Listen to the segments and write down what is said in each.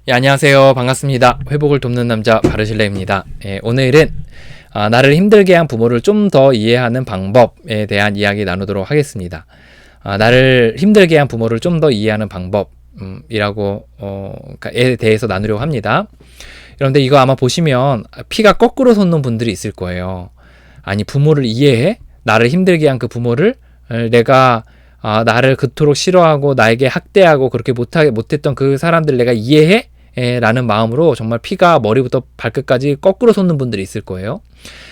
예, 안녕하세요. 반갑습니다. 회복을 돕는 남자 바르실레입니다. 오늘은 나를 힘들게 한 부모를 좀 더 이해하는 방법에 대한 이야기 나누도록 하겠습니다. 나를 힘들게 한 부모를 좀 더 이해하는 방법에 대해서 나누려고 합니다. 그런데 이거 아마 보시면 피가 거꾸로 솟는 분들이 있을 거예요. 아니, 부모를 이해해? 나를 힘들게 한 그 부모를 내가 나를 그토록 싫어하고 나에게 학대하고 그렇게 못했던 그 사람들 내가 이해해? 라는 마음으로 정말 피가 머리부터 발끝까지 거꾸로 솟는 분들이 있을 거예요.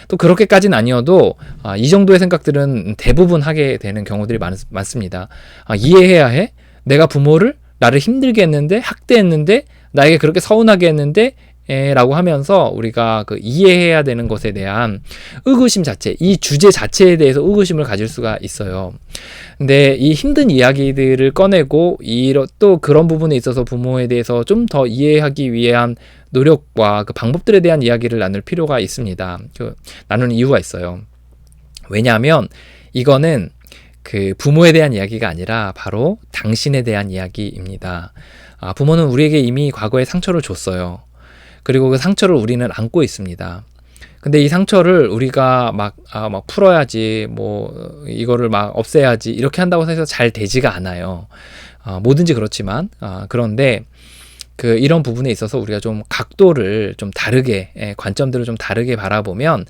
또 그렇게까지는 아니어도 이 정도의 생각들은 대부분 하게 되는 경우들이 많습니다. 이해해야 해? 내가 부모를 나를 힘들게 했는데, 학대했는데, 나에게 그렇게 서운하게 했는데 라고 하면서 우리가 그 이해해야 되는 것에 대한 의구심 자체, 이 주제 자체에 대해서 의구심을 가질 수가 있어요. 근데 이 힘든 이야기들을 꺼내고 또 그런 부분에 있어서 부모에 대해서 좀 더 이해하기 위한 노력과 그 방법들에 대한 이야기를 나눌 필요가 있습니다. 나누는 이유가 있어요. 왜냐하면 이거는 그 부모에 대한 이야기가 아니라 바로 당신에 대한 이야기입니다. 부모는 우리에게 이미 과거에 상처를 줬어요. 그리고 그 상처를 우리는 안고 있습니다. 근데 이 상처를 우리가 막 풀어야지, 이거를 막 없애야지, 이렇게 한다고 해서 잘 되지가 않아요. 뭐든지 그렇지만, 그런데, 이런 부분에 있어서 우리가 좀 각도를 좀 다르게, 관점들을 좀 다르게 바라보면,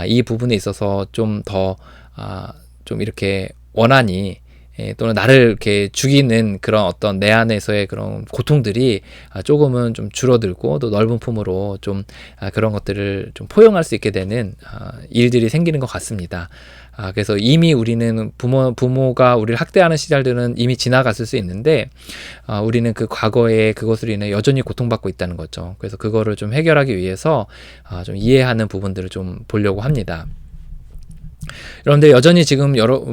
이 부분에 있어서 좀 더, 좀 이렇게 원한이, 또는 나를 이렇게 죽이는 그런 어떤 내 안에서의 그런 고통들이 조금은 좀 줄어들고 또 넓은 품으로 좀 그런 것들을 좀 포용할 수 있게 되는 일들이 생기는 것 같습니다. 그래서 이미 우리는 부모가 우리를 학대하는 시절들은 이미 지나갔을 수 있는데 우리는 그 과거에 그것으로 인해 여전히 고통받고 있다는 거죠. 그래서 그거를 좀 해결하기 위해서 좀 이해하는 부분들을 좀 보려고 합니다. 그런데 여전히 지금 여러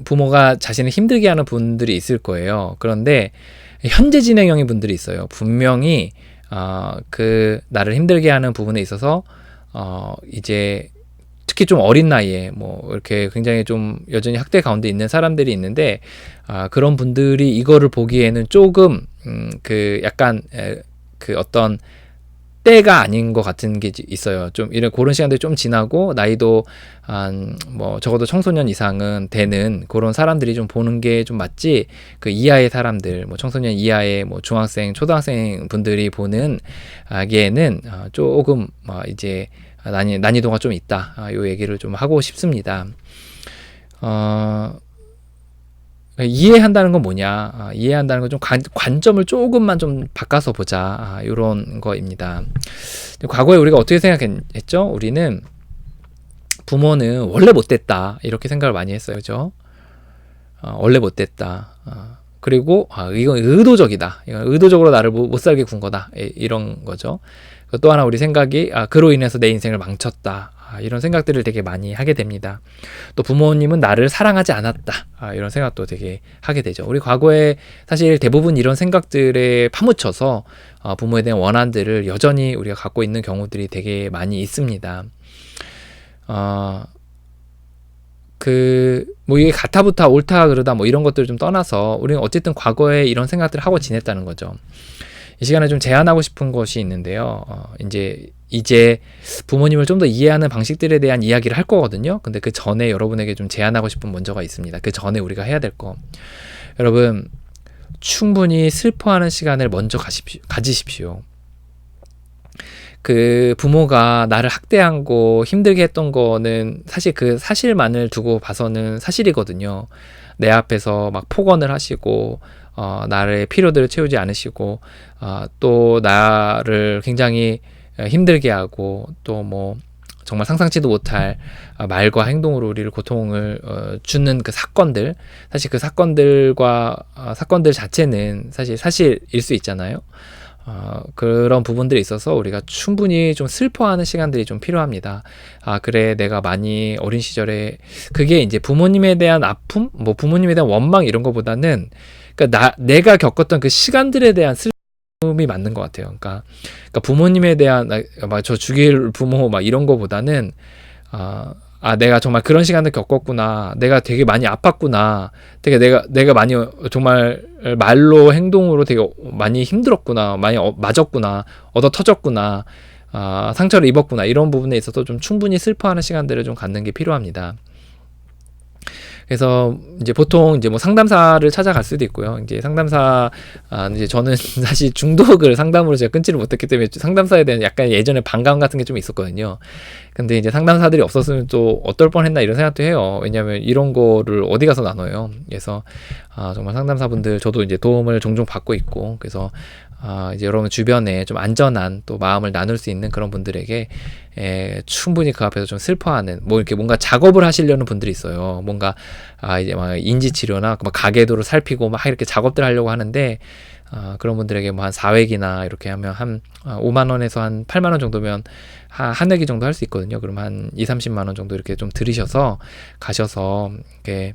부모가 자신을 힘들게 하는 분들이 있을 거예요. 그런데 현재 진행형의 분들이 있어요. 분명히 나를 힘들게 하는 부분에 있어서 이제 특히 좀 어린 나이에 이렇게 굉장히 좀 여전히 학대 가운데 있는 사람들이 있는데 그런 분들이 이거를 보기에는 조금 약간 어떤 때가 아닌 것 같은 게 있어요. 좀 이런 그런 시간들이 좀 지나고 나이도 한 적어도 청소년 이상은 되는 그런 사람들이 좀 보는 게 좀 맞지, 그 이하의 사람들, 청소년 이하의 중학생, 초등학생 분들이 보는 게는 조금 이제 난이도가 좀 있다. 요 얘기를 좀 하고 싶습니다. 이해한다는 건 뭐냐? 이해한다는 건 좀 관점을 조금만 좀 바꿔서 보자. 이런 거입니다. 과거에 우리가 어떻게 생각했죠? 우리는 부모는 원래 못됐다. 이렇게 생각을 많이 했어요. 그죠? 원래 못됐다. 그리고 이건 의도적이다. 이건 의도적으로 나를 못 살게 군 거다. 이런 거죠. 또 하나 우리 생각이 그로 인해서 내 인생을 망쳤다. 이런 생각들을 되게 많이 하게 됩니다. 또 부모님은 나를 사랑하지 않았다. 이런 생각도 되게 하게 되죠. 우리 과거에 사실 대부분 이런 생각들에 파묻혀서 부모에 대한 원한들을 여전히 우리가 갖고 있는 경우들이 되게 많이 있습니다. 이게 가타부타 옳다 그르다 이런 것들을 좀 떠나서 우리는 어쨌든 과거에 이런 생각들을 하고 지냈다는 거죠. 이 시간에 좀 제안하고 싶은 것이 있는데요. 이제 부모님을 좀 더 이해하는 방식들에 대한 이야기를 할 거거든요. 근데 그 전에 여러분에게 좀 제안하고 싶은 먼저가 있습니다. 그 전에 우리가 해야 될 거. 여러분, 충분히 슬퍼하는 시간을 먼저 가지십시오. 그 부모가 나를 학대하고 힘들게 했던 거는 사실 그 사실만을 두고 봐서는 사실이거든요. 내 앞에서 막 폭언을 하시고 나의 필요들을 채우지 않으시고 또 나를 굉장히 힘들게 하고 또 정말 상상치도 못할 말과 행동으로 우리를 고통을 주는 그 사건들, 사실 그 사건들 자체는 사실 사실일 수 있잖아요. 그런 부분들이 있어서 우리가 충분히 좀 슬퍼하는 시간들이 좀 필요합니다. 그래, 내가 많이 어린 시절에 그게 이제 부모님에 대한 아픔, 부모님에 대한 원망 이런 거보다는 내가 겪었던 그 시간들에 대한 슬픔이 맞는 것 같아요. 그러니까 부모님에 대한 저 죽일 부모 이런 거보다는 내가 정말 그런 시간을 겪었구나. 내가 되게 많이 아팠구나. 되게 내가 많이 정말 말로 행동으로 되게 많이 힘들었구나. 많이 맞았구나. 얻어 터졌구나. 상처를 입었구나. 이런 부분에 있어서 좀 충분히 슬퍼하는 시간들을 좀 갖는 게 필요합니다. 그래서 이제 보통 이제 뭐 상담사를 찾아갈 수도 있고요. 이제 상담사, 이제 저는 사실 중독을 상담으로 제가 끊지를 못했기 때문에 상담사에 대한 약간 예전에 반감 같은 게 좀 있었거든요. 근데 이제 상담사들이 없었으면 또 어떨 뻔했나 이런 생각도 해요. 왜냐하면 이런 거를 어디 가서 나눠요. 그래서 정말 상담사분들 저도 이제 도움을 종종 받고 있고, 그래서 이제 여러분 주변에 좀 안전한 또 마음을 나눌 수 있는 그런 분들에게 충분히 그 앞에서 좀 슬퍼하는, 뭐 이렇게 뭔가 작업을 하시려는 분들이 있어요. 뭔가 이제 막 인지 치료나 막 가계도를 살피고 막 이렇게 작업들 하려고 하는데, 그런 분들에게 뭐 한 4회기나 이렇게 하면 한 5만 원에서 한 8만 원 정도면 한 회기 정도 할 수 있거든요. 그럼 한 2, 30만 원 정도 이렇게 좀 들이셔서 가셔서 이렇게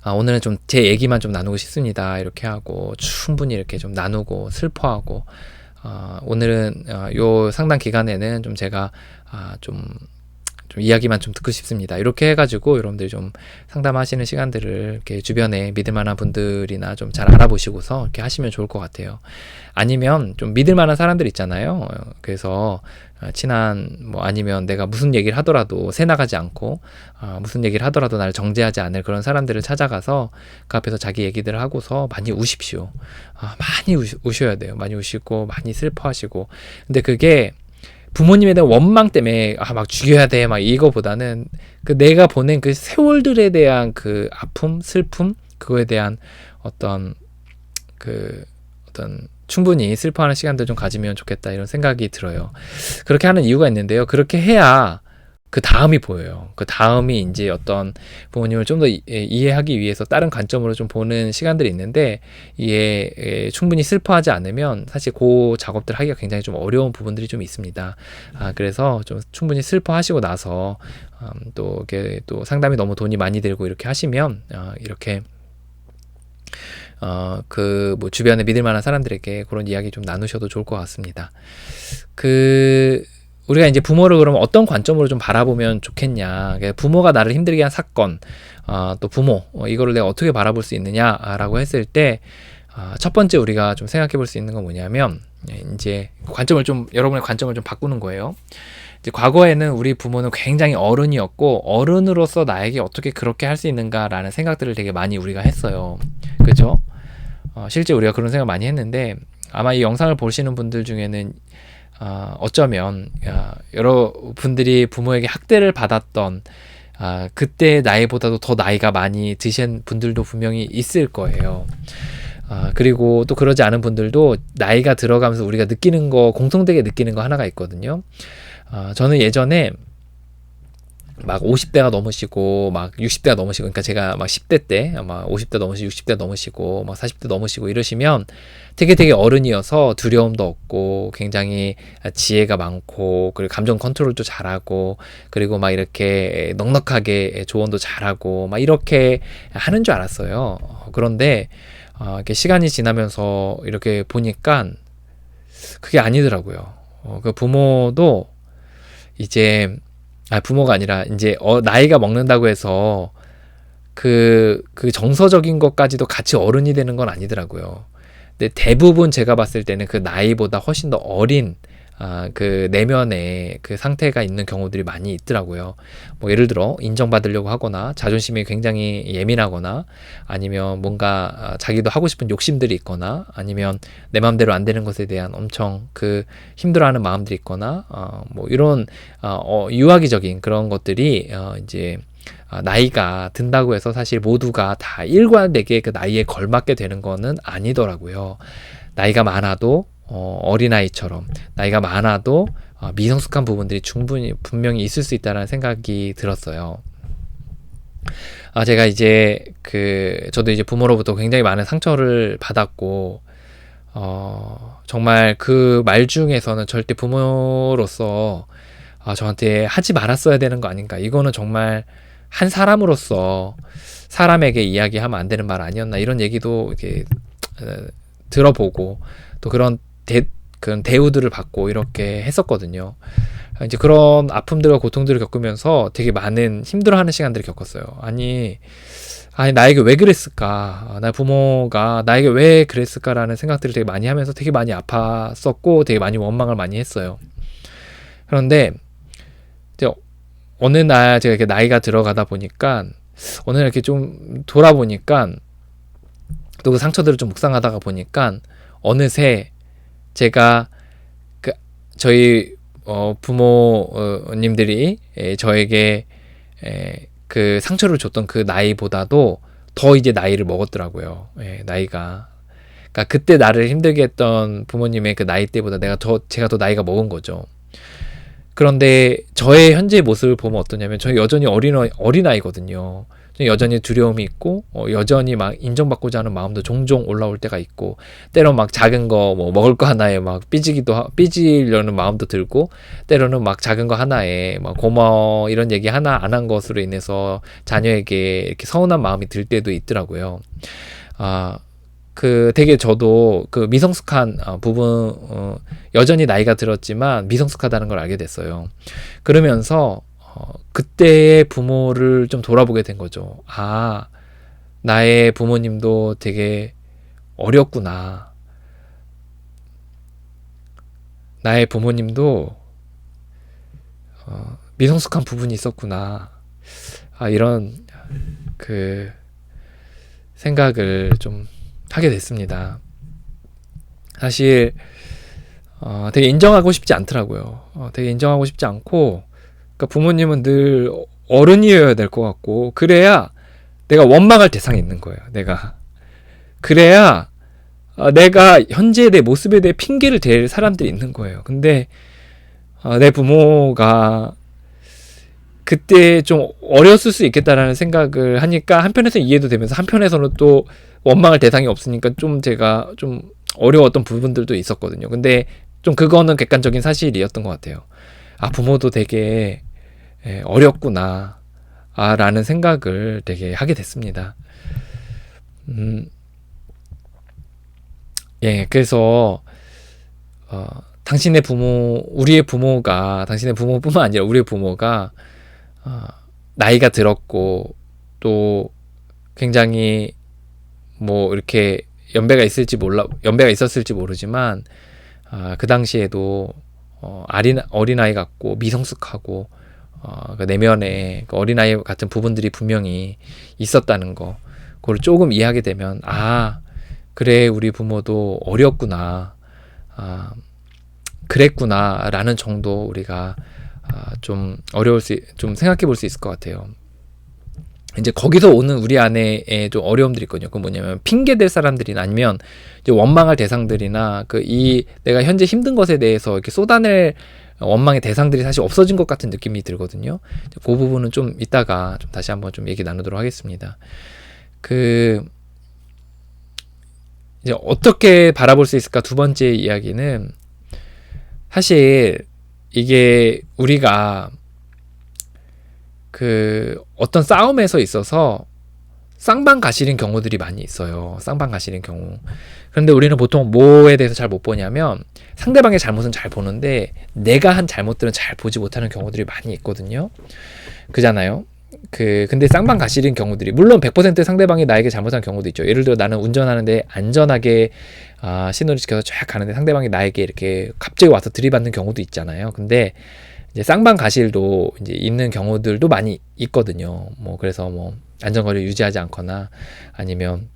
오늘은 좀 제 얘기만 좀 나누고 싶습니다. 이렇게 하고 충분히 이렇게 좀 나누고 슬퍼하고, 오늘은 요 상담 기간에는 좀 제가 좀 이야기만 좀 듣고 싶습니다. 이렇게 해가지고 여러분들이 좀 상담하시는 시간들을 이렇게 주변에 믿을 만한 분들이나 좀 잘 알아보시고서 이렇게 하시면 좋을 것 같아요. 아니면 좀 믿을 만한 사람들 있잖아요. 그래서 친한, 뭐 아니면 내가 무슨 얘기를 하더라도 새 나가지 않고 무슨 얘기를 하더라도 나를 정죄하지 않을 그런 사람들을 찾아가서 그 앞에서 자기 얘기들을 하고서 많이 우십시오. 많이 우셔야 돼요. 많이 우시고 많이 슬퍼하시고. 근데 그게 부모님에 대한 원망 때문에 막 죽여야 돼 막 이거보다는 그 내가 보낸 그 세월들에 대한 그 아픔, 슬픔, 그거에 대한 어떤 충분히 슬퍼하는 시간들 좀 가지면 좋겠다 이런 생각이 들어요. 그렇게 하는 이유가 있는데요. 그렇게 해야 그 다음이 보여요. 그 다음이 이제 어떤 부모님을 좀 더 이해하기 위해서 다른 관점으로 좀 보는 시간들이 있는데, 이게 충분히 슬퍼하지 않으면 사실 그 작업들 하기가 굉장히 좀 어려운 부분들이 좀 있습니다. 그래서 좀 충분히 슬퍼하시고 나서 또 이렇게 또 상담이 너무 돈이 많이 들고 이렇게 하시면 이렇게 뭐 주변에 믿을 만한 사람들에게 그런 이야기 좀 나누셔도 좋을 것 같습니다. 우리가 이제 부모를 그러면 어떤 관점으로 좀 바라보면 좋겠냐. 부모가 나를 힘들게 한 사건, 또 부모, 이거를 내가 어떻게 바라볼 수 있느냐라고 했을 때, 첫 번째 우리가 좀 생각해 볼 수 있는 건 뭐냐면, 이제 여러분의 관점을 좀 바꾸는 거예요. 이제 과거에는 우리 부모는 굉장히 어른이었고, 어른으로서 나에게 어떻게 그렇게 할 수 있는가라는 생각들을 되게 많이 우리가 했어요. 그죠? 실제 우리가 그런 생각 많이 했는데, 아마 이 영상을 보시는 분들 중에는 어쩌면 여러분들이 부모에게 학대를 받았던 그때 나이보다도 더 나이가 많이 드신 분들도 분명히 있을 거예요. 그리고 또 그러지 않은 분들도 나이가 들어가면서 우리가 공통되게 느끼는 거 하나가 있거든요. 저는 예전에 막 50대가 넘으시고 막 60대가 넘으시고, 그러니까 제가 막 10대 때 막 50대 넘으시고 60대 넘으시고 막 40대 넘으시고 이러시면 되게 두려움도 없고 굉장히 지혜가 많고, 그리고 감정 컨트롤도 잘하고, 그리고 막 이렇게 넉넉하게 조언도 잘하고 막 이렇게 하는 줄 알았어요. 그런데 이렇게 시간이 지나면서 이렇게 보니까 그게 아니더라고요. 그 부모도 이제 부모가 아니라 이제 나이가 먹는다고 해서 그 정서적인 것까지도 같이 어른이 되는 건 아니더라고요. 근데 대부분 제가 봤을 때는 그 나이보다 훨씬 더 어린 그 내면의 그 상태가 있는 경우들이 많이 있더라고요. 뭐 예를 들어 인정받으려고 하거나 자존심이 굉장히 예민하거나, 아니면 뭔가 자기도 하고 싶은 욕심들이 있거나, 아니면 내 마음대로 안 되는 것에 대한 엄청 그 힘들어하는 마음들이 있거나, 뭐 이런 유아기적인 그런 것들이 이제 나이가 든다고 해서 사실 모두가 다 일관되게 그 나이에 걸맞게 되는 거는 아니더라고요. 나이가 많아도 어린아이처럼, 나이가 많아도 미성숙한 부분들이 분명히 있을 수 있다는 생각이 들었어요. 제가 이제 저도 이제 부모로부터 굉장히 많은 상처를 받았고, 정말 그 말 중에서는 절대 부모로서 저한테 하지 말았어야 되는 거 아닌가, 이거는 정말 한 사람으로서 사람에게 이야기하면 안 되는 말 아니었나, 이런 얘기도 이렇게 들어보고, 또 그런 대우들을 받고 이렇게 했었거든요. 이제 그런 아픔들과 고통들을 겪으면서 되게 많은 힘들어하는 시간들을 겪었어요. 아니 나에게 왜 그랬을까? 나 부모가 나에게 왜 그랬을까라는 생각들을 되게 많이 하면서 되게 많이 아팠었고 되게 많이 원망을 많이 했어요. 그런데 이제 어느 날 제가 이렇게 나이가 들어가다 보니까 어느 날 이렇게 좀 돌아보니까 또 그 상처들을 좀 묵상하다가 보니까 어느새 제가 그 저희 부모님들이 저에게 그 상처를 줬던 그 나이보다도 더 이제 나이를 먹었더라고요. 나이가. 그러니까 그때 나를 힘들게 했던 부모님의 그 나이 때보다 제가 더 나이가 먹은 거죠. 그런데 저의 현재 모습을 보면 어떠냐면 저는 여전히 어린아이거든요. 여전히 두려움이 있고 여전히 막 인정받고자 하는 마음도 종종 올라올 때가 있고 때론 막 작은 거 뭐 먹을 거 하나에 막 삐지려는 마음도 들고 때로는 막 작은 거 하나에 막 고마워 이런 얘기 하나 안 한 것으로 인해서 자녀에게 이렇게 서운한 마음이 들 때도 있더라고요. 되게 저도 그 미성숙한 부분 여전히 나이가 들었지만 미성숙하다는 걸 알게 됐어요. 그러면서 그때의 부모를 좀 돌아보게 된 거죠. 나의 부모님도 되게 어렸구나. 나의 부모님도 미성숙한 부분이 있었구나. 이런 그 생각을 좀 하게 됐습니다. 사실 되게 인정하고 싶지 않더라고요. 되게 인정하고 싶지 않고 그러니까 부모님은 늘 어른이어야 될 것 같고 그래야 내가 원망할 대상이 있는 거예요. 그래야 내가 현재 내 모습에 대해 핑계를 댈 사람들이 있는 거예요. 근데 내 부모가 그때 좀 어렸을 수 있겠다라는 생각을 하니까 한편에서는 이해도 되면서 한편에서는 또 원망할 대상이 없으니까 좀 제가 좀 어려웠던 부분들도 있었거든요. 근데 좀 그거는 객관적인 사실이었던 것 같아요. 부모도 되게 어렵구나 라는 생각을 되게 하게 됐습니다. 그래서 우리의 부모가 당신의 부모뿐만 아니라 우리의 부모가 나이가 들었고 또 굉장히 뭐 이렇게 연배가 있었을지 모르지만 그 당시에도 어린아이 같고 미성숙하고 그 내면에 그 어린아이 같은 부분들이 분명히 있었다는 거 그걸 조금 이해하게 되면 그래 우리 부모도 어렸구나 그랬구나 라는 정도 우리가 좀 생각해 볼 수 있을 것 같아요. 이제 거기서 오는 우리 안에 좀 어려움들이 있거든요. 그 뭐냐면 핑계댈 사람들이나 아니면 이제 원망할 대상들이나 내가 현재 힘든 것에 대해서 이렇게 쏟아낼 원망의 대상들이 사실 없어진 것 같은 느낌이 들거든요. 그 부분은 좀 이따가 좀 다시 한번 좀 얘기 나누도록 하겠습니다. 이제 어떻게 바라볼 수 있을까? 두 번째 이야기는 사실 이게 우리가 어떤 싸움에서 있어서 쌍방가실인 경우들이 많이 있어요. 쌍방가실인 경우. 그런데 우리는 보통 뭐에 대해서 잘 못 보냐면 상대방의 잘못은 잘 보는데 내가 한 잘못들은 잘 보지 못하는 경우들이 많이 있거든요. 그잖아요. 근데 쌍방가실인 경우들이 물론 100% 상대방이 나에게 잘못한 경우도 있죠. 예를 들어 나는 운전하는데 안전하게 신호를 지켜서 쫙 가는데 상대방이 나에게 이렇게 갑자기 와서 들이받는 경우도 있잖아요. 근데 이제 쌍방가실도 이제 있는 경우들도 많이 있거든요. 그래서 안전거리를 유지하지 않거나 아니면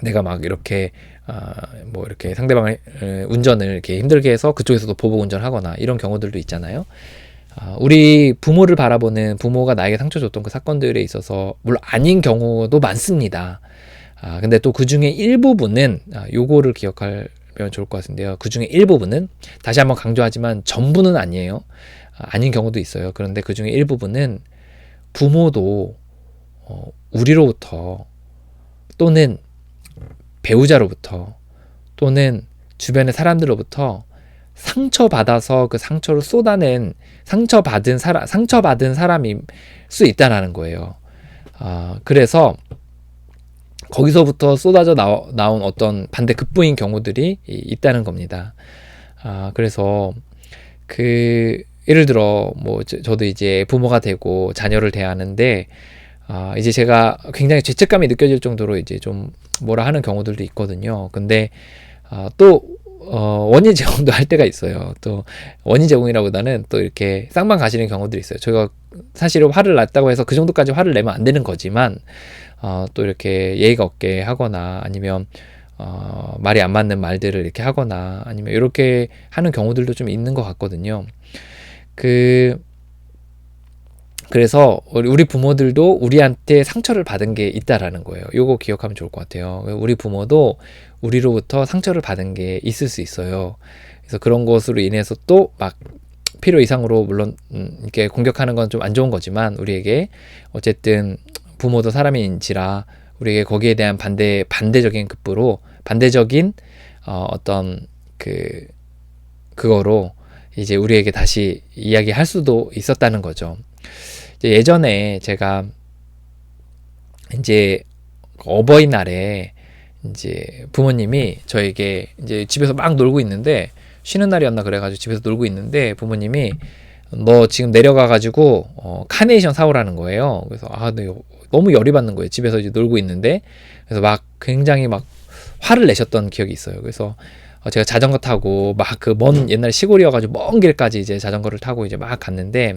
내가 막 이렇게 이렇게 상대방의 운전을 이렇게 힘들게 해서 그쪽에서도 보복 운전하거나 이런 경우들도 있잖아요. 우리 부모를 바라보는 부모가 나에게 상처 줬던 그 사건들에 있어서 물론 아닌 경우도 많습니다. 근데 또 그 중에 일부분은 요거를 기억하면 좋을 것 같은데요. 그 중에 일부분은 다시 한번 강조하지만 전부는 아니에요. 아닌 경우도 있어요. 그런데 그 중에 일부분은 부모도 우리로부터 또는 배우자로부터 또는 주변의 사람들로부터 상처받아서 그 상처를 쏟아낸 상처받은 사람일 수 있다라는 거예요. 그래서 거기서부터 쏟아져 나온 어떤 반대 급부인 경우들이 있다는 겁니다. 그래서 예를 들어 뭐 저도 이제 부모가 되고 자녀를 대하는데 이제 제가 굉장히 죄책감이 느껴질 정도로 이제 좀 뭐라 하는 경우들도 있거든요. 근데 또 원인 제공도 할 때가 있어요. 또 원인 제공이라보다는 또 이렇게 쌍방 가시는 경우들이 있어요. 제가 사실은 화를 냈다고 해서 그 정도까지 화를 내면 안 되는 거지만 또 이렇게 예의가 없게 하거나 아니면 말이 안 맞는 말들을 이렇게 하거나 아니면 이렇게 하는 경우들도 좀 있는 것 같거든요. 그래서 우리 부모들도 우리한테 상처를 받은 게 있다라는 거예요. 요거 기억하면 좋을 것 같아요. 우리 부모도 우리로부터 상처를 받은 게 있을 수 있어요. 그래서 그런 것으로 인해서 또 막 필요 이상으로 물론 이렇게 공격하는 건 좀 안 좋은 거지만 우리에게 어쨌든 부모도 사람인지라 우리에게 거기에 대한 반대적인 급부로 반대적인 어떤 그거로 이제 우리에게 다시 이야기할 수도 있었다는 거죠. 예전에 제가 이제 어버이날에 이제 부모님이 저에게 이제 집에서 막 놀고 있는데 쉬는 날이었나 그래가지고 집에서 놀고 있는데 부모님이 너 지금 내려가가지고 카네이션 사오라는 거예요. 그래서 네, 너무 열이 받는 거예요. 집에서 이제 놀고 있는데 그래서 막 굉장히 막 화를 내셨던 기억이 있어요. 그래서 제가 자전거 타고 막 먼 옛날 시골이어가지고 먼 길까지 이제 자전거를 타고 이제 막 갔는데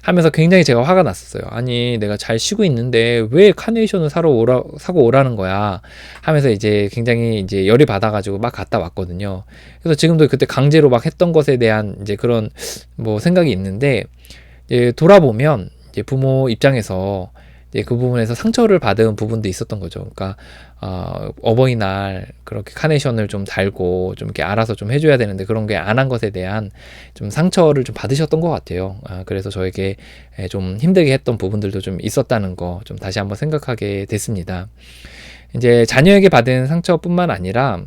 하면서 굉장히 제가 화가 났었어요. 아니 내가 잘 쉬고 있는데 왜 카네이션을 사고 오라는 거야 하면서 이제 굉장히 이제 열이 받아가지고 막 갔다 왔거든요. 그래서 지금도 그때 강제로 막 했던 것에 대한 이제 그런 뭐 생각이 있는데 이제 돌아보면 이제 부모 입장에서 이제 그 부분에서 상처를 받은 부분도 있었던 거죠. 그러니까 어버이날 그렇게 카네이션을 좀 달고 좀 이렇게 알아서 좀 해줘야 되는데 그런 게 안 한 것에 대한 좀 상처를 좀 받으셨던 것 같아요. 그래서 저에게 좀 힘들게 했던 부분들도 좀 있었다는 거 좀 다시 한번 생각하게 됐습니다. 이제 자녀에게 받은 상처뿐만 아니라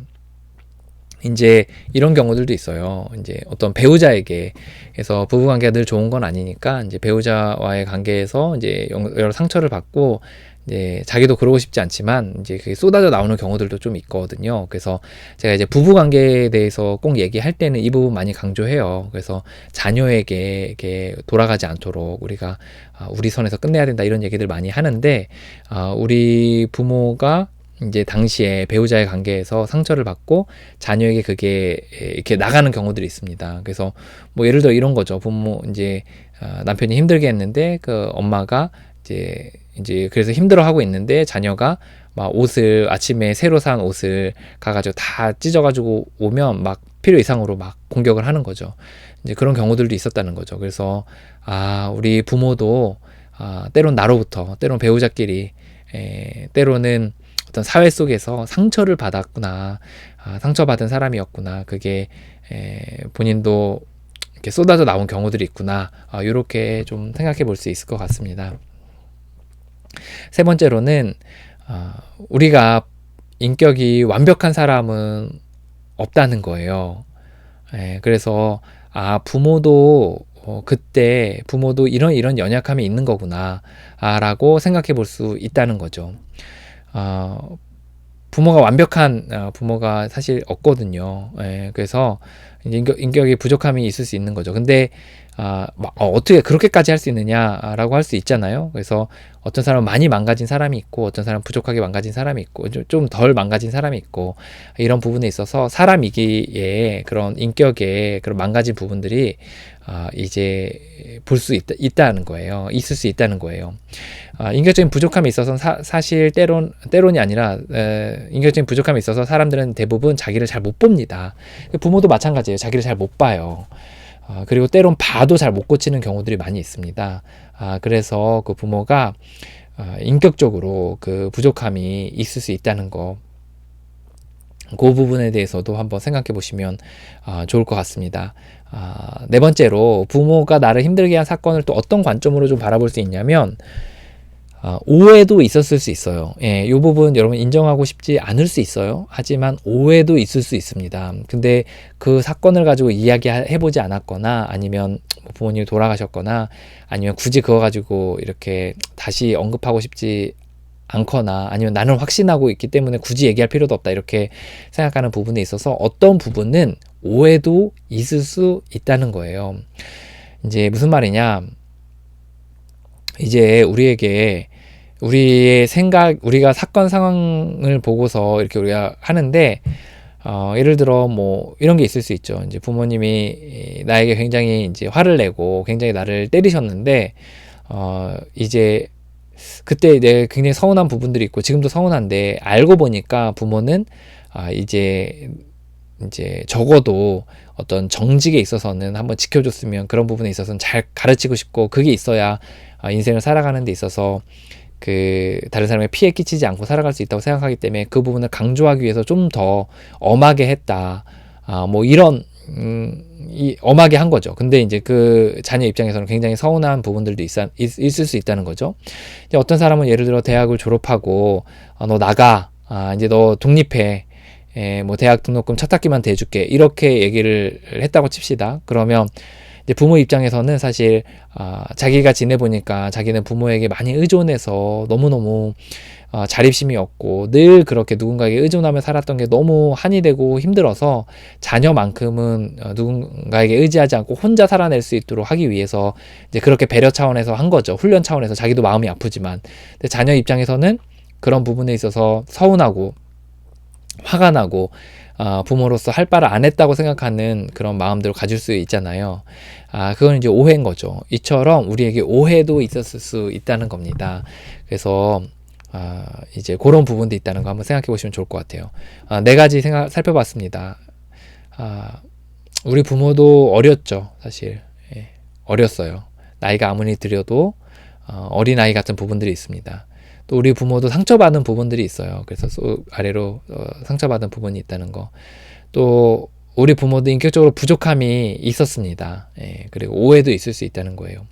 이제 이런 경우들도 있어요. 이제 어떤 배우자에게 그래서 부부 관계가 늘 좋은 건 아니니까 이제 배우자와의 관계에서 이제 여러 상처를 받고 이제 자기도 그러고 싶지 않지만 이제 그게 쏟아져 나오는 경우들도 좀 있거든요. 그래서 제가 이제 부부 관계에 대해서 꼭 얘기할 때는 이 부분 많이 강조해요. 그래서 자녀에게 이렇게 돌아가지 않도록 우리가 우리 선에서 끝내야 된다 이런 얘기들 많이 하는데 우리 부모가 이제 당시에 배우자의 관계에서 상처를 받고 자녀에게 그게 이렇게 나가는 경우들이 있습니다. 그래서 뭐 예를 들어 이런 거죠. 부모 이제 남편이 힘들게 했는데 그 엄마가 이제 그래서 힘들어하고 있는데 자녀가 막 옷을 아침에 새로 산 옷을 가가지고 다 찢어가지고 오면 막 필요 이상으로 막 공격을 하는 거죠. 이제 그런 경우들도 있었다는 거죠. 그래서 우리 부모도 때론 나로부터 때론 배우자끼리 때로는 어떤 사회 속에서 상처를 받았구나, 상처받은 사람이었구나, 그게 본인도 이렇게 쏟아져 나온 경우들이 있구나, 이렇게 좀 생각해 볼 수 있을 것 같습니다. 세 번째로는 우리가 인격이 완벽한 사람은 없다는 거예요. 그래서 부모도 그때 부모도 이런 연약함이 있는 거구나 라고 생각해 볼 수 있다는 거죠. 부모가 완벽한 부모가 사실 없거든요. 그래서 인격이 부족함이 있을 수 있는 거죠. 근데 어떻게 그렇게까지 할 수 있느냐라고 할 수 있잖아요. 그래서 어떤 사람은 많이 망가진 사람이 있고 어떤 사람은 부족하게 망가진 사람이 있고 좀 덜 망가진 사람이 있고 이런 부분에 있어서 사람이기에 그런 인격의 그런 망가진 부분들이 이제 볼 수 있다는 거예요. 있을 수 있다는 거예요. 인격적인 부족함이 있어서 사실 때론이 아니라 인격적인 부족함이 있어서 사람들은 대부분 자기를 잘 못 봅니다. 부모도 마찬가지예요. 자기를 잘 못 봐요. 그리고 때론 봐도 잘 못 고치는 경우들이 많이 있습니다. 그래서 그 부모가 인격적으로 그 부족함이 있을 수 있다는 거, 그 부분에 대해서도 한번 생각해 보시면 좋을 것 같습니다. 네 번째로 부모가 나를 힘들게 한 사건을 또 어떤 관점으로 좀 바라볼 수 있냐면 오해도 있었을 수 있어요. 이 부분 여러분 인정하고 싶지 않을 수 있어요. 하지만 오해도 있을 수 있습니다. 근데 그 사건을 가지고 이야기해보지 않았거나 아니면 부모님이 돌아가셨거나 아니면 굳이 그거 가지고 이렇게 다시 언급하고 싶지 않거나 아니면 나는 확신하고 있기 때문에 굳이 얘기할 필요도 없다 이렇게 생각하는 부분에 있어서 어떤 부분은 오해도 있을 수 있다는 거예요. 이제 무슨 말이냐, 이제 우리에게 우리의 생각, 우리가 사건 상황을 보고서 이렇게 우리가 하는데, 예를 들어 뭐 이런 게 있을 수 있죠. 이제 부모님이 나에게 굉장히 이제 화를 내고 굉장히 나를 때리셨는데, 이제 그때 내가 굉장히 서운한 부분들이 있고 지금도 서운한데, 알고 보니까 부모는 이제 적어도 어떤 정직에 있어서는 한번 지켜줬으면, 그런 부분에 있어서는 잘 가르치고 싶고, 그게 있어야 인생을 살아가는 데 있어서 그 다른 사람에 피해 끼치지 않고 살아갈 수 있다고 생각하기 때문에 그 부분을 강조하기 위해서 좀 더 엄하게 했다, 뭐 이런 엄하게 한 거죠. 근데 이제 그 자녀 입장에서는 굉장히 서운한 부분들도 있을 수 있다는 거죠. 이제 어떤 사람은 예를 들어 대학을 졸업하고 너 나가, 이제 너 독립해, 뭐 대학 등록금 첫 학기만 대줄게, 이렇게 얘기를 했다고 칩시다. 그러면 이제 부모 입장에서는 사실 자기가 지내보니까 자기는 부모에게 많이 의존해서 너무너무 자립심이 없고 늘 그렇게 누군가에게 의존하며 살았던 게 너무 한이 되고 힘들어서 자녀만큼은 누군가에게 의지하지 않고 혼자 살아낼 수 있도록 하기 위해서 이제 그렇게 배려 차원에서 한 거죠. 훈련 차원에서. 자기도 마음이 아프지만. 근데 자녀 입장에서는 그런 부분에 있어서 서운하고 화가 나고 부모로서 할 바를 안 했다고 생각하는 그런 마음들을 가질 수 있잖아요. 그건 이제 오해인 거죠. 이처럼 우리에게 오해도 있었을 수 있다는 겁니다. 그래서 이제 그런 부분도 있다는 거 한번 생각해 보시면 좋을 것 같아요. 네 가지 살펴봤습니다. 우리 부모도 어렸죠, 사실. 예, 어렸어요. 나이가 아무리 들여도 어린아이 같은 부분들이 있습니다. 또 우리 부모도 상처받은 부분들이 있어요. 그래서 아래로 상처받은 부분이 있다는 거. 또 우리 부모도 인격적으로 부족함이 있었습니다. 예, 그리고 오해도 있을 수 있다는 거예요.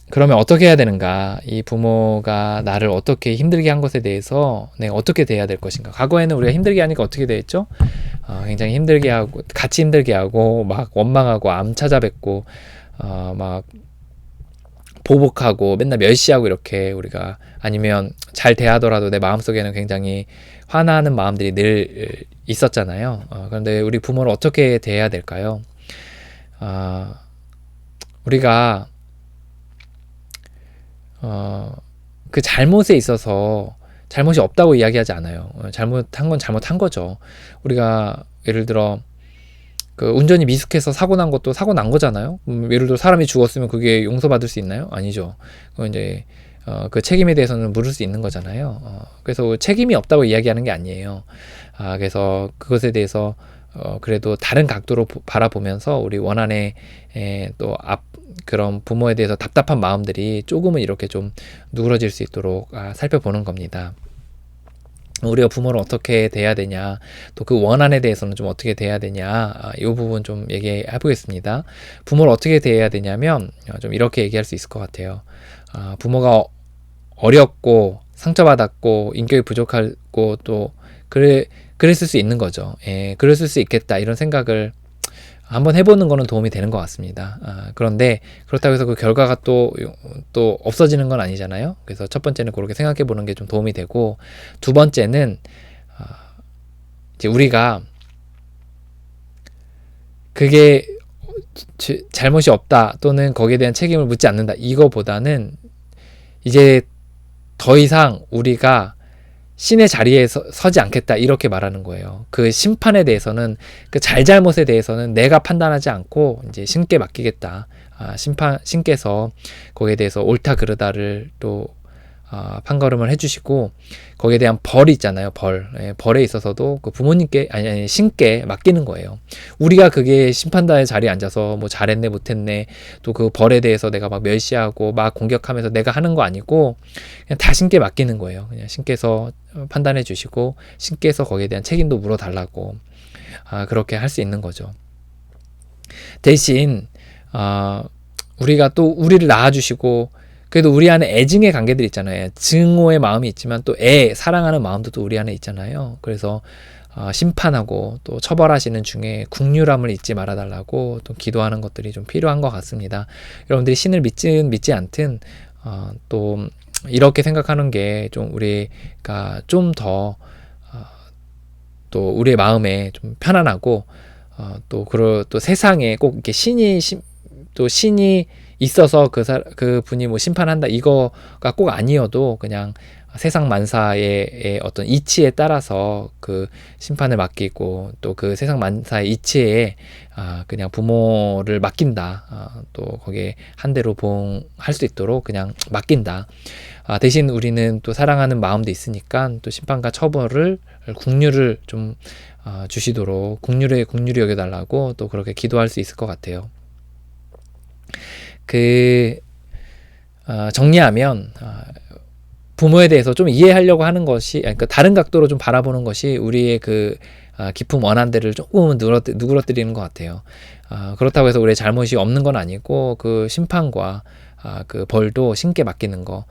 그러면 어떻게 해야 되는가? 이 부모가 나를 어떻게 힘들게 한 것에 대해서 내가 어떻게 대해야 될 것인가? 과거에는 우리가 힘들게 하니까 어떻게 대했죠? 굉장히 힘들게 하고, 같이 힘들게 하고, 막 원망하고, 암 찾아뵙고, 막 보복하고 맨날 멸시하고, 이렇게 우리가, 아니면 잘 대하더라도 내 마음속에는 굉장히 화나는 마음들이 늘 있었잖아요. 그런데 우리 부모를 어떻게 대해야 될까요? 우리가 그 잘못에 있어서 잘못이 없다고 이야기하지 않아요. 잘못한 건 잘못한 거죠. 우리가 예를 들어 그 운전이 미숙해서 사고 난 것도 사고 난 거잖아요. 예를 들어 사람이 죽었으면 그게 용서받을 수 있나요? 아니죠. 그건 이제 그 책임에 대해서는 물을 수 있는 거잖아요. 그래서 책임이 없다고 이야기하는 게 아니에요. 그래서 그것에 대해서 그래도 다른 각도로 바라보면서 우리 원한의 또 그런 부모에 대해서 답답한 마음들이 조금은 이렇게 좀 누그러질 수 있도록 살펴보는 겁니다. 우리가 부모를 어떻게 대해야 되냐, 또 그 원한에 대해서는 좀 어떻게 대해야 되냐, 이 부분 좀 얘기해 보겠습니다. 부모를 어떻게 대해야 되냐면 좀 이렇게 얘기할 수 있을 것 같아요. 부모가 어렸고 상처받았고 인격이 부족하고 또 그랬을 수 있는 거죠. 예, 그랬을 수 있겠다, 이런 생각을 한번 해보는 거는 도움이 되는 것 같습니다. 그런데 그렇다고 해서 그 결과가 또 없어지는 건 아니잖아요. 그래서 첫 번째는 그렇게 생각해 보는 게 좀 도움이 되고, 두 번째는 이제 우리가 그게 잘못이 없다 또는 거기에 대한 책임을 묻지 않는다, 이거보다는 이제 더 이상 우리가 신의 자리에 서지 않겠다, 이렇게 말하는 거예요. 그 심판에 대해서는, 그 잘잘못에 대해서는 내가 판단하지 않고 이제 신께 맡기겠다. 신께서 거기에 대해서 옳다 그르다를 또 판가름을 해주시고, 거기에 대한 벌이 있잖아요. 벌에 있어서도 그 부모님께 아니 신께 맡기는 거예요. 우리가 그게 심판자의 자리에 앉아서 뭐 잘했네 못했네 또 그 벌에 대해서 내가 막 멸시하고 막 공격하면서 내가 하는 거 아니고, 그냥 다 신께 맡기는 거예요. 그냥 신께서 판단해 주시고 신께서 거기에 대한 책임도 물어달라고 그렇게 할 수 있는 거죠. 대신 우리가 또 우리를 낳아주시고, 그래도 우리 안에 애증의 관계들 있잖아요. 증오의 마음이 있지만 또 사랑하는 마음도 또 우리 안에 있잖아요. 그래서 심판하고 또 처벌하시는 중에 긍휼함을 잊지 말아달라고 또 기도하는 것들이 좀 필요한 것 같습니다. 여러분들이 신을 믿지 않든 또 이렇게 생각하는 게 좀 우리가 좀 더 또 우리의 마음에 좀 편안하고 또 세상에 꼭 이렇게 신이 있어서 그 분이 뭐 심판한다 이거가 꼭 아니어도 그냥 세상 만사의 어떤 이치에 따라서 그 심판을 맡기고 또 그 세상 만사의 이치에 그냥 부모를 맡긴다. 또 거기에 한 대로 보응할 수 있도록 그냥 맡긴다. 대신 우리는 또 사랑하는 마음도 있으니까 또 심판과 처벌을 긍휼을 좀 주시도록 긍휼히 여겨달라고 또 그렇게 기도할 수 있을 것 같아요. 정리하면 부모에 대해서 좀 이해하려고 하는 것이, 그러니까 다른 각도로 좀 바라보는 것이 우리의 깊은 원한들을 조금은 누그러뜨리는 것 같아요. 그렇다고 해서 우리의 잘못이 없는 건 아니고 그 심판과 그 벌도 신께 맡기는 거,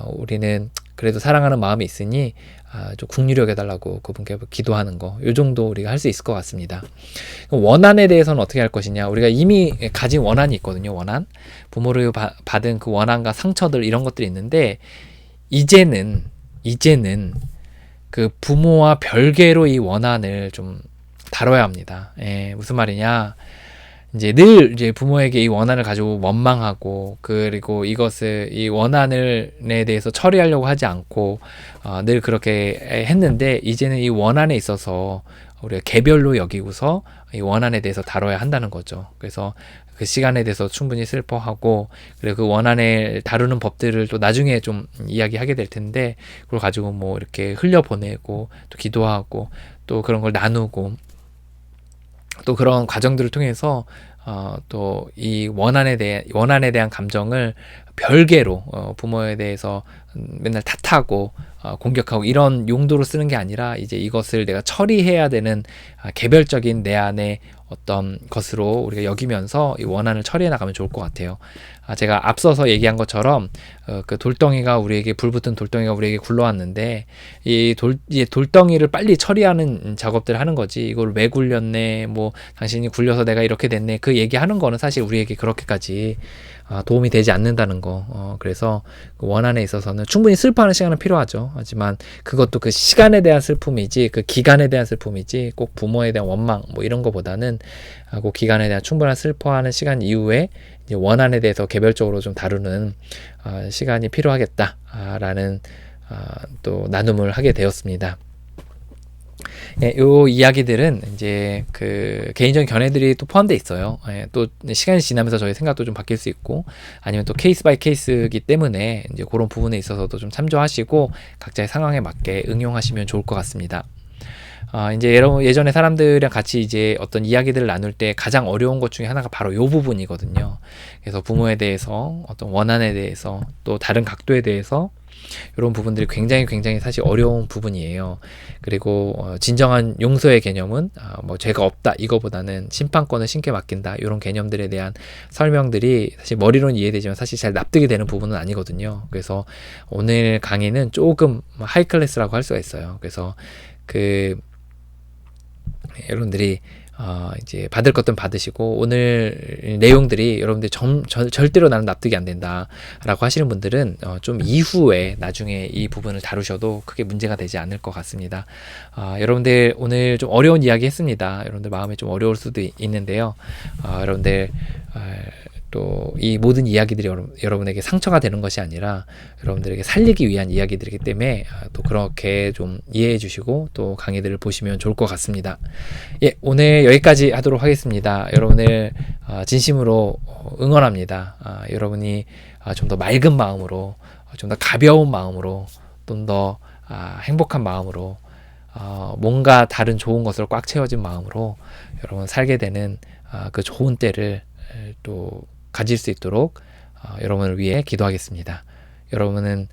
우리는 그래도 사랑하는 마음이 있으니 좀 긍휼히 여겨달라고 그분께 기도하는 거, 요 정도 우리가 할 수 있을 것 같습니다. 원한에 대해서는 어떻게 할 것이냐, 우리가 이미 가진 원한이 있거든요. 원한, 부모를 받은 그 원한과 상처들, 이런 것들이 있는데 이제는 그 부모와 별개로 이 원한을 좀 다뤄야 합니다. 무슨 말이냐, 이제 부모에게 이 원한을 가지고 원망하고, 그리고 이 원한에 대해서 처리하려고 하지 않고 늘 그렇게 했는데, 이제는 이 원한에 있어서 우리가 개별로 여기고서 이 원한에 대해서 다뤄야 한다는 거죠. 그래서 그 시간에 대해서 충분히 슬퍼하고, 그리고 그 원한을 다루는 법들을 또 나중에 좀 이야기하게 될 텐데, 그걸 가지고 뭐 이렇게 흘려보내고 또 기도하고 또 그런 걸 나누고, 또 그런 과정들을 통해서 또 이 원한에 대한 감정을 별개로 부모에 대해서 맨날 탓하고 공격하고 이런 용도로 쓰는 게 아니라, 이제 이것을 내가 처리해야 되는 개별적인 내 안의 어떤 것으로 우리가 여기면서 이 원한을 처리해 나가면 좋을 것 같아요. 제가 앞서서 얘기한 것처럼 그 불붙은 돌덩이가 우리에게 굴러왔는데, 이 돌덩이를 빨리 처리하는 작업들을 하는 거지, 이걸 왜 굴렸네, 뭐 당신이 굴려서 내가 이렇게 됐네, 그 얘기하는 거는 사실 우리에게 그렇게까지 도움이 되지 않는다는 거. 그래서 그 원한에 있어서는 충분히 슬퍼하는 시간은 필요하죠. 하지만 그것도 그 시간에 대한 슬픔이지, 그 기간에 대한 슬픔이지, 꼭 부모에 대한 원망 뭐 이런 거보다는 그 기간에 대한 충분한 슬퍼하는 시간 이후에 이제 원한에 대해서 개별적으로 좀 다루는 시간이 필요하겠다라는 또 나눔을 하게 되었습니다. 요 이야기들은 이제 그 개인적인 견해들이 또 포함되어 있어요. 또 시간이 지나면서 저희 생각도 좀 바뀔 수 있고, 아니면 또 케이스 바이 케이스이기 때문에 이제 그런 부분에 있어서도 좀 참조하시고 각자의 상황에 맞게 응용하시면 좋을 것 같습니다. 이제 예전에 사람들이랑 같이 이제 어떤 이야기들을 나눌 때 가장 어려운 것 중에 하나가 바로 요 부분이거든요. 그래서 부모에 대해서, 어떤 원한에 대해서, 또 다른 각도에 대해서, 이런 부분들이 굉장히 사실 어려운 부분이에요. 그리고 진정한 용서의 개념은 뭐 죄가 없다 이거보다는 심판권을 신께 맡긴다, 이런 개념들에 대한 설명들이 사실 머리로는 이해되지만 사실 잘 납득이 되는 부분은 아니거든요. 그래서 오늘 강의는 조금 하이 클래스라고 할 수가 있어요. 그래서 여러분들이 이제 받을 것들은 받으시고, 오늘 내용들이 여러분들 절대로 나는 납득이 안 된다 라고 하시는 분들은 좀 이후에 나중에 이 부분을 다루셔도 크게 문제가 되지 않을 것 같습니다. 여러분들 오늘 좀 어려운 이야기 했습니다. 여러분들 마음이 좀 어려울 수도 있는데요. 여러분들 또 이 모든 이야기들이 여러분에게 상처가 되는 것이 아니라 여러분들에게 살리기 위한 이야기들이기 때문에 또 그렇게 좀 이해해 주시고 또 강의들을 보시면 좋을 것 같습니다. 오늘 여기까지 하도록 하겠습니다. 여러분을 진심으로 응원합니다. 여러분이 좀 더 맑은 마음으로, 좀 더 가벼운 마음으로, 좀 더 행복한 마음으로, 뭔가 다른 좋은 것으로 꽉 채워진 마음으로 여러분 살게 되는 그 좋은 때를 또 가질 수 있도록 여러분을 위해 기도하겠습니다. 여러분은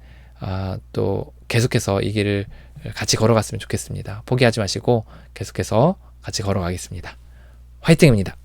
또 계속해서 이 길을 같이 걸어갔으면 좋겠습니다. 포기하지 마시고 계속해서 같이 걸어가겠습니다. 화이팅입니다.